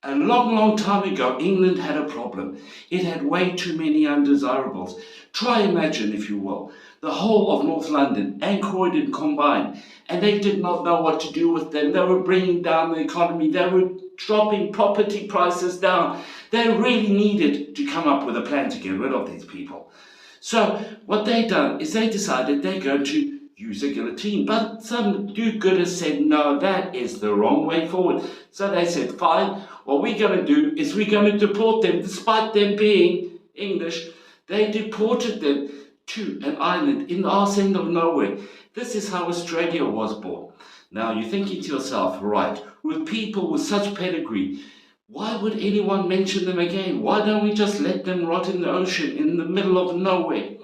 A long, long time ago, England had a problem. It had way too many undesirables. Try imagine, if you will, the whole of North London and Croydon combined, and they did not know what to do with them. They were bringing down the economy. They were dropping property prices down. They really needed to come up with a plan to get rid of these people. So what they done is they decided they're going to use a guillotine. But some do-gooders said, no, that is the wrong way forward. So they said, fine, what we're going to do is we're going to deport them. Despite them being English, they deported them to an island in the arse end of nowhere. This is how Australia was born. Now you're thinking to yourself, right, with people with such pedigree, why would anyone mention them again? Why don't we just let them rot in the ocean in the middle of nowhere?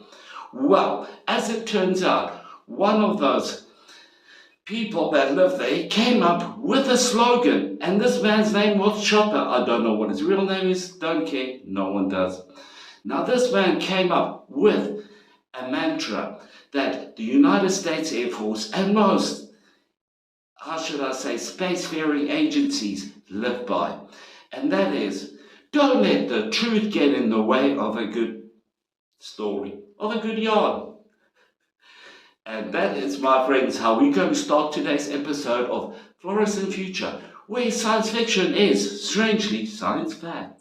Well, as it turns out, one of those people that lived there came up with a slogan, and this man's name was Chopper. I don't know what his real name is, don't care, no one does. Now this man came up with a mantra that the United States Air Force and most, how should I say, spacefaring agencies live by. And that is, don't let the truth get in the way of a good story, of a good yarn. And that is, my friends, how we're going to start today's episode of Fluorescent Future, where science fiction is, strangely, science fact.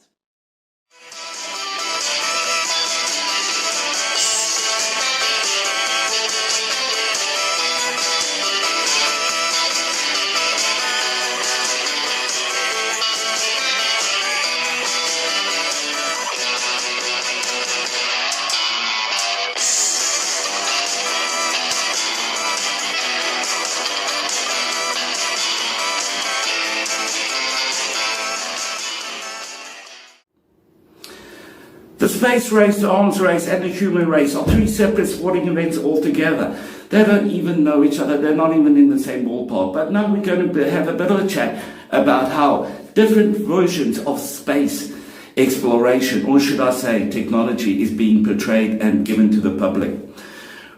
The space race, the arms race, and the human race are three separate sporting events altogether. They don't even know each other. They're not even in the same ballpark. But now we're going to have a bit of a chat about how different versions of space exploration, or should I say technology, is being portrayed and given to the public.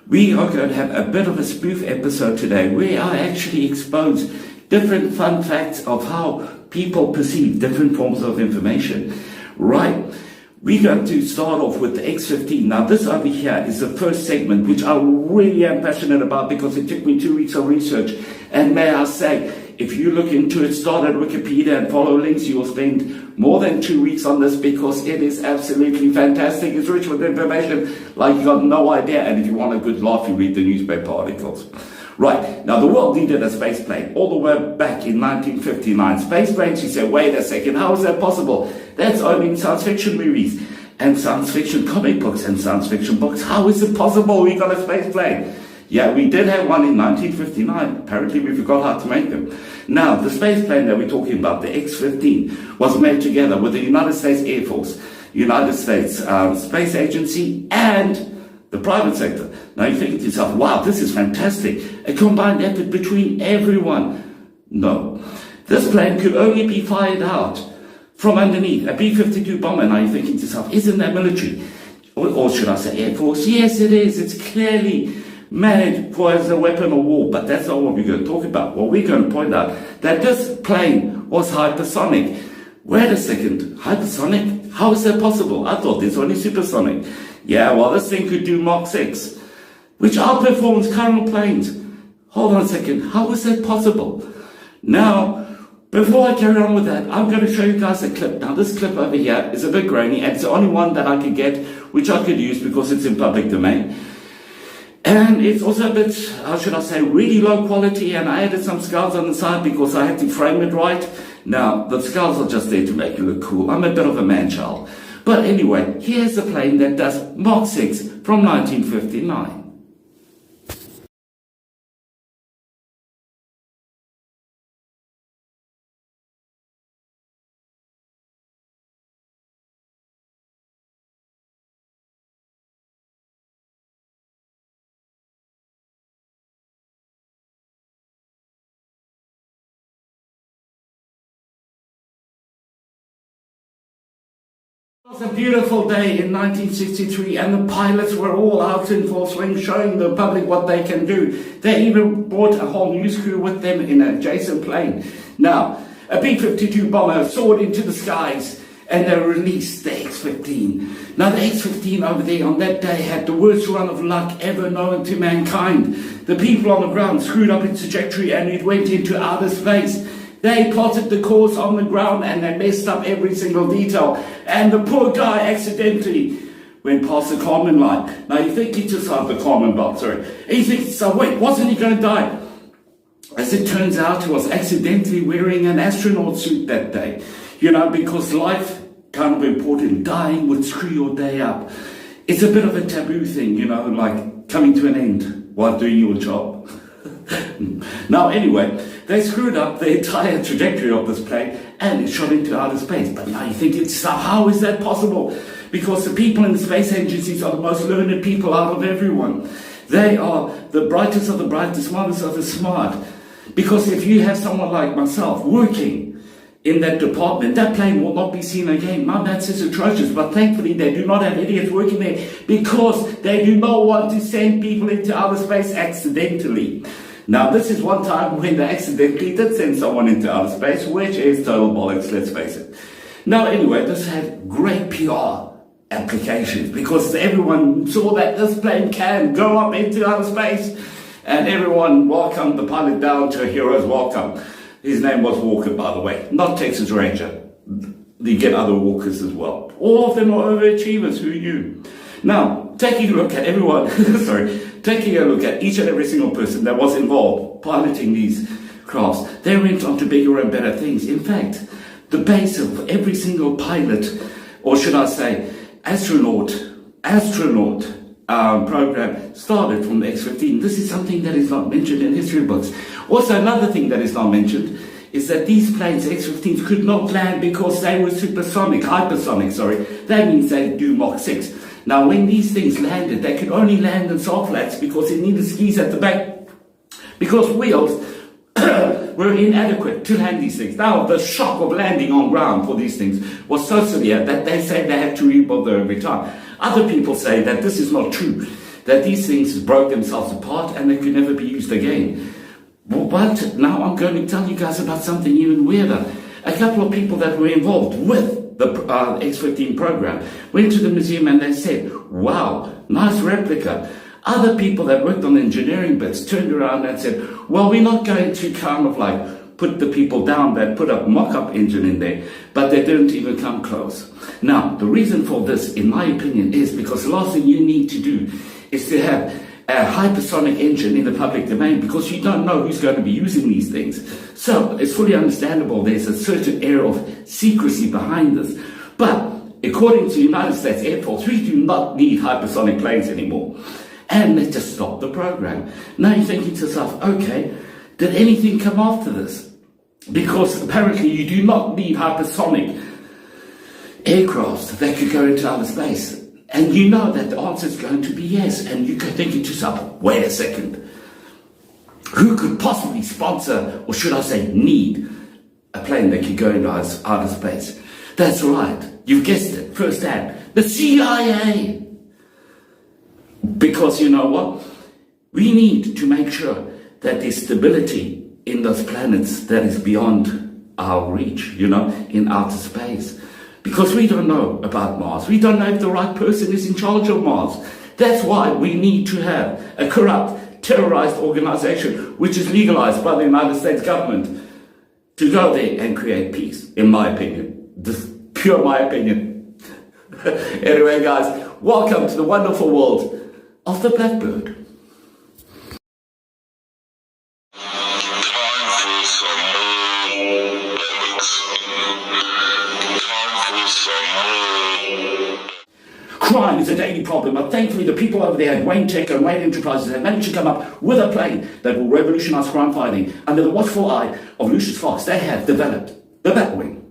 We are going to have a bit of a spoof episode today where I actually expose different fun facts of how people perceive different forms of information. Right. We're going to start off with the X-15. Now this over here is the first segment, which I really am passionate about because it took me 2 weeks of research. And may I say, if you look into it, start at Wikipedia and follow links, you will spend more than 2 weeks on this because it is absolutely fantastic. It's rich with information like you got no idea. And if you want a good laugh, you read the newspaper articles. Right, now the world needed a space plane all the way back in 1959. Space planes, you say, wait a second, how is that possible? That's only in science fiction movies and science fiction comic books and science fiction books. How is it possible we got a space plane? Yeah, we did have one in 1959. Apparently we forgot how to make them. Now, the space plane that we're talking about, the X-15, was made together with the United States Air Force, United States Space Agency, and the private sector. Now you think to yourself, wow, this is fantastic. A combined effort between everyone. No. This plane could only be fired out from underneath, a B-52 bomber. Now you're thinking to yourself, isn't that military? Or should I say Air Force? Yes, it is. It's clearly made for as a weapon of war, but that's not what we're going to talk about. Well, we're going to point out that this plane was hypersonic. Wait a second, hypersonic? How is that possible? I thought this was only supersonic. Yeah, well, this thing could do Mach 6, which outperforms current planes. Hold on a second, how is that possible? Now, before I carry on with that, I'm going to show you guys a clip. Now, this clip over here is a bit grainy, and it's the only one that I could get, which I could use because it's in public domain. And it's also a bit, how should I say, really low quality, and I added some skulls on the side because I had to frame it right. Now, the skulls are just there to make it look cool. I'm a bit of a man-child. But anyway, here's a plane that does Mach 6 from 1959. It was a beautiful day in 1963 and the pilots were all out in full swing showing the public what they can do. They even brought a whole news crew with them in an adjacent plane. Now, A B-52 bomber soared into the skies and they released the X-15. Now the X-15 over there on that day had the worst run of luck ever known to mankind. The people on the ground screwed up its trajectory and it went into outer space. They plotted the course on the ground and they messed up every single detail. And the poor guy accidentally went past the Kármán line. Now you think he just had the Kármán belt, sorry. And you think, so wait, wasn't he going to die? As it turns out, he was accidentally wearing an astronaut suit that day. You know, because life, kind of important, dying would screw your day up. It's a bit of a taboo thing, you know, like coming to an end while doing your job. Now, anyway, they screwed up the entire trajectory of this plane and it shot into outer space. But now you think, how is that possible? Because the people in the space agencies are the most learned people out of everyone. They are the brightest of the bright, the smartest of the smart. Because if you have someone like myself working in that department, that plane will not be seen again. My maths is atrocious, but thankfully they do not have idiots working there because they do not want to send people into outer space accidentally. Now, this is one time when they accidentally did send someone into outer space, which is total bollocks, let's face it. Now, anyway, this had great PR applications because everyone saw that this plane can go up into outer space and everyone welcomed the pilot down to a hero's welcome. His name was Walker, by the way, not Texas Ranger. You get other Walkers as well. All of them are overachievers, who knew? Now, taking a look at everyone, taking a look at each and every single person that was involved piloting these crafts, they went on to bigger and better things. In fact, the base of every single pilot, or should I say, astronaut program started from the X-15. This is something that is not mentioned in history books. Also, another thing that is not mentioned is that these planes, X-15s, could not land because they were hypersonic. That means they do Mach 6. Now, when these things landed, they could only land in soft flats because it needed skis at the back, because wheels were inadequate to land these things. Now, the shock of landing on ground for these things was so severe that they say they had to rebuild them every time. Other people say that this is not true, that these things broke themselves apart and they could never be used again. But now I'm going to tell you guys about something even weirder. A couple of people that were involved with the X-15 program went to the museum and they said, wow, nice replica. Other people that worked on engineering bits turned around and said, well, we're not going to kind of like put the people down that put a mock-up engine in there, but they didn't even come close. Now, the reason for this, in my opinion, is because the last thing you need to do is to have a hypersonic engine in the public domain because you don't know who's going to be using these things. So it's fully understandable there's a certain air of secrecy behind this. But according to the United States Air Force, we do not need hypersonic planes anymore. And they just stopped the program. Now you're thinking to yourself, okay, did anything come after this? Because apparently you do not need hypersonic aircraft that could go into outer space. And you know that the answer is going to be yes. And you could think to yourself, wait a second. Who could possibly sponsor, or should I say need, a plane that could go into outer space? That's right. You've guessed it firsthand. The CIA. Because you know what? We need to make sure that there's stability in those planets that is beyond our reach, you know, in outer space. Because we don't know about Mars. We don't know if the right person is in charge of Mars. That's why we need to have a corrupt, terrorized organization, which is legalized by the United States government, to go there and create peace, in my opinion. This is pure my opinion. Anyway, guys, welcome to the wonderful world of the Blackbird. Crime is a daily problem, but thankfully the people over there at Wayne Tech and Wayne Enterprises have managed to come up with a plane that will revolutionize crime fighting. Under the watchful eye of Lucius Fox, they have developed the Batwing.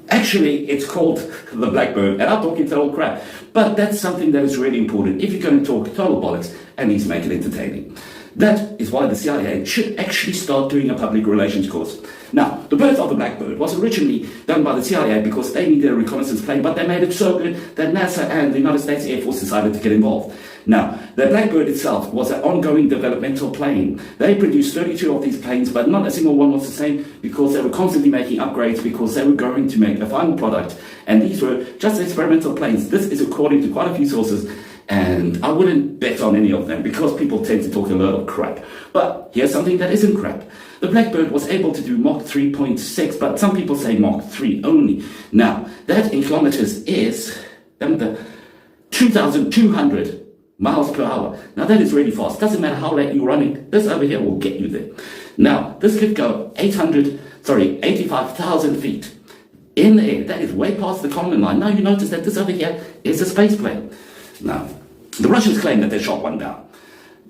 Actually, it's called the Blackbird, and I'm talking total crap, but that's something that is really important if you're going to talk total bollocks and needs to make it entertaining. That is why the CIA should actually start doing a public relations course. Now, the birth of the Blackbird was originally done by the CIA because they needed a reconnaissance plane, but they made it so good that NASA and the United States Air Force decided to get involved. Now, the Blackbird itself was an ongoing developmental plane. They produced 32 of these planes, but not a single one was the same because they were constantly making upgrades because they were going to make a final product. And these were just experimental planes. This is according to quite a few sources, and I wouldn't bet on any of them because people tend to talk a lot of crap. But here's something that isn't crap. The Blackbird was able to do Mach 3.6, but some people say Mach 3 only. Now, that in kilometers is 2,200 miles per hour. Now, that is really fast. Doesn't matter how late you're running. This over here will get you there. Now, this could go 85,000 feet in the air. That is way past the common line. Now, you notice that this over here is a space plane. Now, the Russians claim that they shot one down.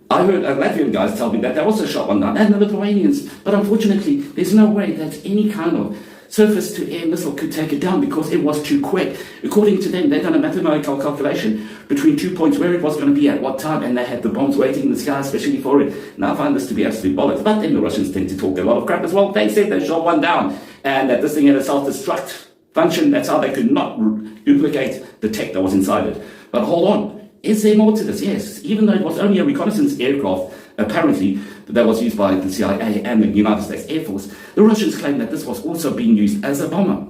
I heard Latvian guys tell me that they also shot one down, and the Lithuanians, but unfortunately, there's no way that any kind of surface-to-air missile could take it down because it was too quick. According to them, they'd done a mathematical calculation between 2 points where it was going to be at what time, and they had the bombs waiting in the sky especially for it. Now I find this to be absolute bollocks, but then the Russians tend to talk a lot of crap as well. They said they shot one down, and that this thing had a self-destruct function. That's how they could not duplicate the tech that was inside it. But hold on. Is there more to this? Yes. Even though it was only a reconnaissance aircraft, apparently, that was used by the CIA and the United States Air Force, the Russians claim that this was also being used as a bomber.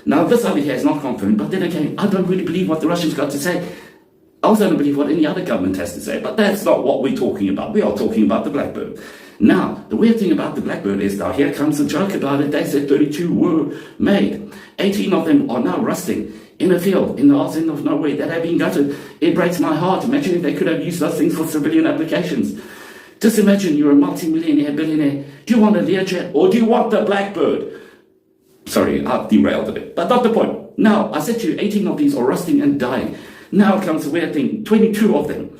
Now, this over here is not confirmed, but then again, I don't really believe what the Russians got to say. I also don't believe what any other government has to say, but that's not what we're talking about. We are talking about the Blackbird. Now, the weird thing about the Blackbird is, now here comes the joke about it. They said 32 were made. 18 of them are now rusting in a field in the arse end of nowhere that have been gutted. It breaks my heart. Imagine if they could have used those things for civilian applications. Just imagine you're a multi-millionaire, billionaire. Do you want a Learjet or do you want the Blackbird? Sorry, I've derailed a bit, but not the point. Now, I said to you, 18 of these are rusting and dying. Now comes the weird thing. 22 of them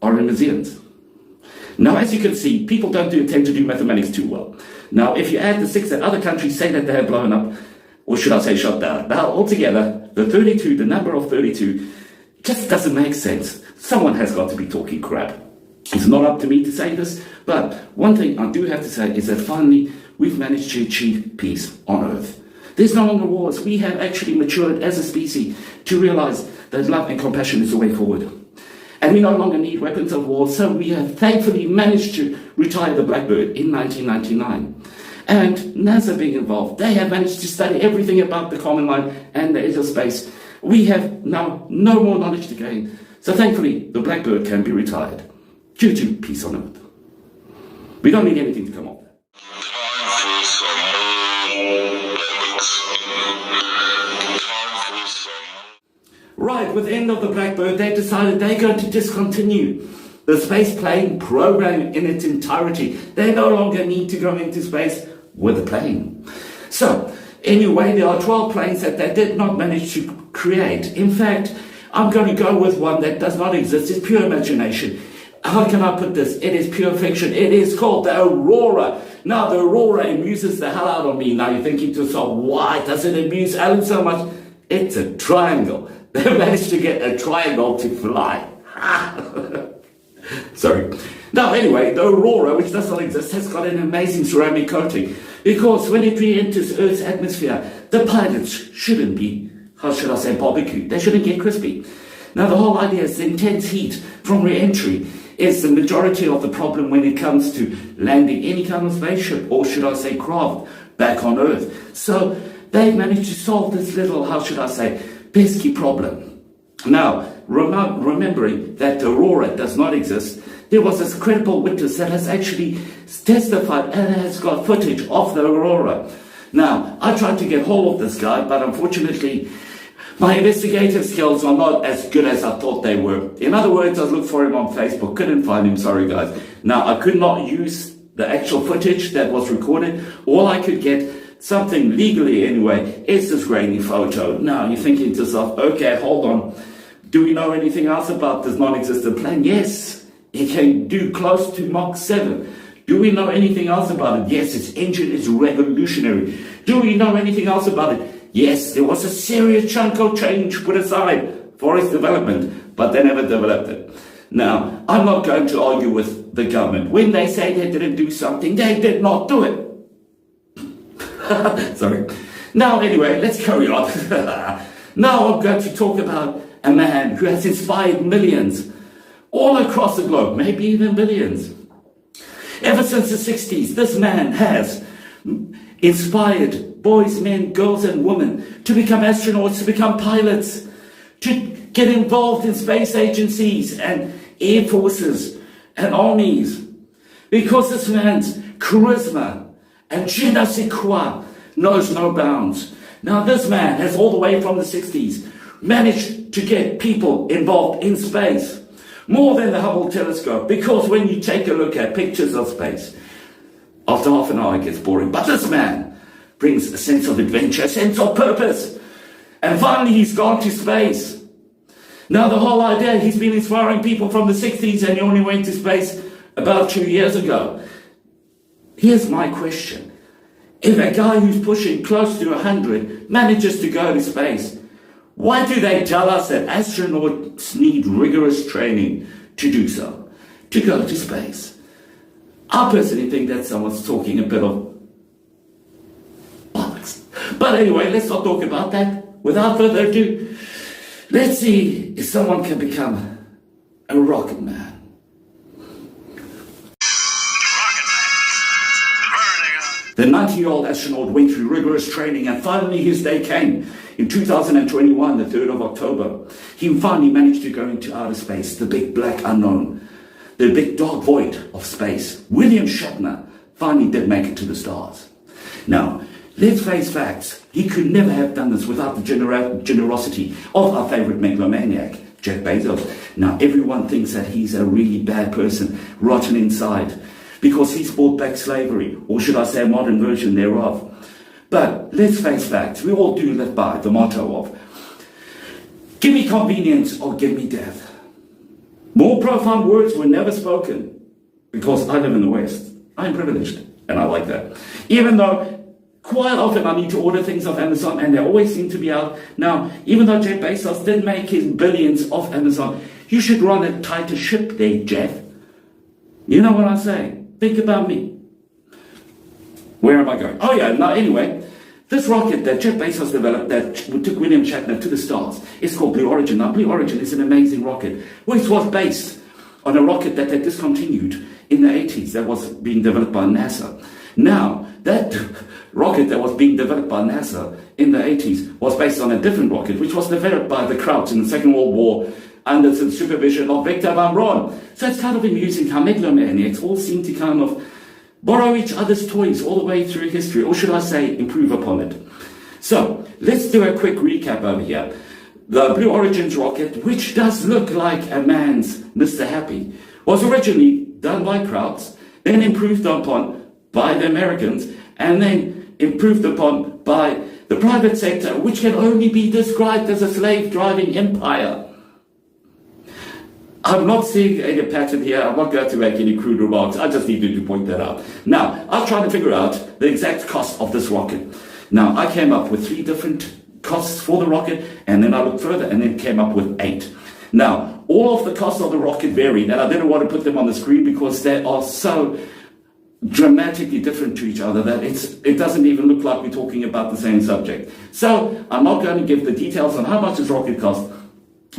are in museums. Now, as you can see, people don't tend to do mathematics too well. Now, if you add the 6 that other countries say that they have blown up, or should I say shut down, now altogether, the 32, the number of 32, just doesn't make sense. Someone has got to be talking crap. It's not up to me to say this, but one thing I do have to say is that finally, we've managed to achieve peace on Earth. There's no longer wars. We have actually matured as a species to realize that love and compassion is the way forward. And we no longer need weapons of war, so we have thankfully managed to retire the Blackbird in 1999. And NASA being involved, they have managed to study everything about the common line and the edge of space. We have now no more knowledge to gain, so thankfully the Blackbird can be retired due to peace on Earth. We don't need anything to come off that. Right, with the end of the Blackbird, they decided they're going to discontinue the space plane program in its entirety. They no longer need to go into space with a plane. So, anyway, there are 12 planes that they did not manage to create. In fact, I'm going to go with one that does not exist. It's pure imagination. How can I put this? It is pure fiction. It is called the Aurora. Now, the Aurora amuses the hell out of me. Now, you're thinking to yourself, why does it amuse Alan so much? It's a triangle. They managed to get a triangle to fly. Sorry. Now, anyway, the Aurora, which does not exist, has got an amazing ceramic coating. Because when it re-enters Earth's atmosphere, the pilots shouldn't be, how should I say, barbecued. They shouldn't get crispy. Now, the whole idea is the intense heat from re-entry is the majority of the problem when it comes to landing any kind of spaceship, or should I say craft, back on Earth. So they've managed to solve this little, how should I say, pesky problem. Now, remembering that the Aurora does not exist, there was this credible witness that has actually testified and has got footage of the Aurora. Now, I tried to get hold of this guy, but unfortunately, my investigative skills are not as good as I thought they were. In other words, I looked for him on Facebook, couldn't find him, sorry guys. Now, I could not use the actual footage that was recorded. All I could get, something legally anyway, is this grainy photo. Now, you're thinking to yourself, okay, hold on. Do we know anything else about this non-existent plane? Yes, it can do close to Mach 7. Do we know anything else about it? Yes, its engine is revolutionary. Do we know anything else about it? Yes, there was a serious chunk of change put aside for its development, but they never developed it. Now, I'm not going to argue with the government. When they say they didn't do something, they did not do it. Sorry. Now, anyway, let's carry on. Now I'm going to talk about a man who has inspired millions all across the globe, maybe even billions. Ever since the 60s, this man has inspired boys, men, girls, and women to become astronauts, to become pilots, to get involved in space agencies and air forces and armies. Because this man's charisma and je ne sais quoi knows no bounds. Now this man has, all the way from the 60s, managed to get people involved in space. More than the Hubble telescope, because when you take a look at pictures of space, after half an hour it gets boring. But this man brings a sense of adventure, a sense of purpose. And finally he's gone to space. Now the whole idea, he's been inspiring people from the 60s and he only went to space about 2 years ago. Here's my question. If a guy who's pushing close to 100 manages to go to space, why do they tell us that astronauts need rigorous training to do so, to go to space? I personally think that someone's talking a bit of bollocks. But anyway, let's not talk about that. Without further ado, let's see if someone can become a rocket man. The 90-year-old astronaut went through rigorous training and finally his day came. In 2021, the 3rd of October, he finally managed to go into outer space, the big black unknown, the big dark void of space. William Shatner finally did make it to the stars. Now, let's face facts. He could never have done this without the generosity of our favorite megalomaniac, Jeff Bezos. Now, everyone thinks that he's a really bad person, rotten inside, because he's brought back slavery, or should I say a modern version thereof. But let's face facts, we all do live by the motto of, give me convenience or give me death. More profound words were never spoken, because I live in the West. I'm privileged, and I like that. Even though quite often I need to order things off Amazon, and they always seem to be out. Now, even though Jeff Bezos did make his billions off Amazon, you should run a tighter ship there, Jeff. You know what I'm saying? Think about me. Where am I going? Oh yeah, now anyway, this rocket that Jeff Bezos developed that took William Shatner to the stars is called Blue Origin. Now Blue Origin is an amazing rocket, which was based on a rocket that they discontinued in the 80s that was being developed by NASA. Now, that rocket that was being developed by NASA in the 80s was based on a different rocket, which was developed by the Krauts in the Second World War under the supervision of Victor von Braun. So it's kind of amusing how megalomaniacs all seem to kind of borrow each other's toys all the way through history, or should I say, improve upon it. So, let's do a quick recap over here. The Blue Origin's rocket, which does look like a man's Mr. Happy, was originally done by Krauts, then improved upon by the Americans, and then improved upon by the private sector, which can only be described as a slave-driving empire. I'm not seeing any pattern here. I'm not going to make any crude remarks. I just needed to point that out. Now, I was trying to figure out the exact cost of this rocket. Now, I came up with 3 different costs for the rocket, and then I looked further and then came up with 8. Now, all of the costs of the rocket varied, and I didn't want to put them on the screen because they are so dramatically different to each other that it doesn't even look like we're talking about the same subject. So, I'm not going to give the details on how much this rocket cost,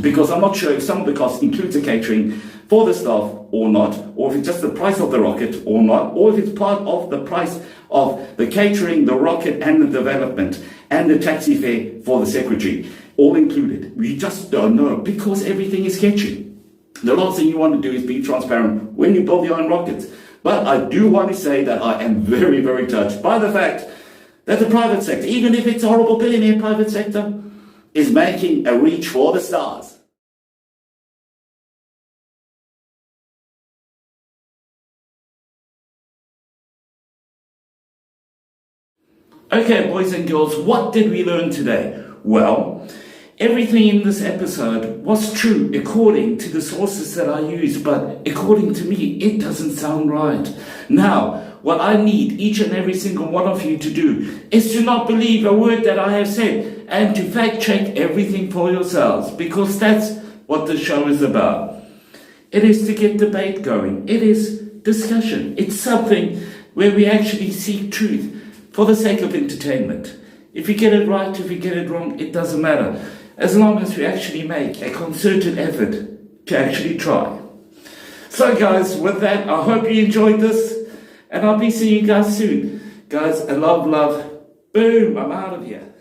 because I'm not sure if some of the costs include the catering for the staff or not, or if it's just the price of the rocket or not, or if it's part of the price of the catering, the rocket, and the development, and the taxi fare for the secretary, all included. We just don't know, because everything is sketchy. The last thing you want to do is be transparent when you build your own rockets. But I do want to say that I am very, very touched by the fact that the private sector, even if it's a horrible billionaire private sector, is making a reach for the stars. Okay, boys and girls, what did we learn today? Well, everything in this episode was true according to the sources that I used, but according to me, it doesn't sound right. Now, what I need each and every single one of you to do is to not believe a word that I have said and to fact check everything for yourselves, because that's what the show is about. It is to get debate going. It is discussion. It's something where we actually seek truth for the sake of entertainment. If you get it right, if you get it wrong, it doesn't matter, as long as we actually make a concerted effort to actually try. So guys, with that, I hope you enjoyed this, and I'll be seeing you guys soon. Guys, I love. Boom, I'm out of here.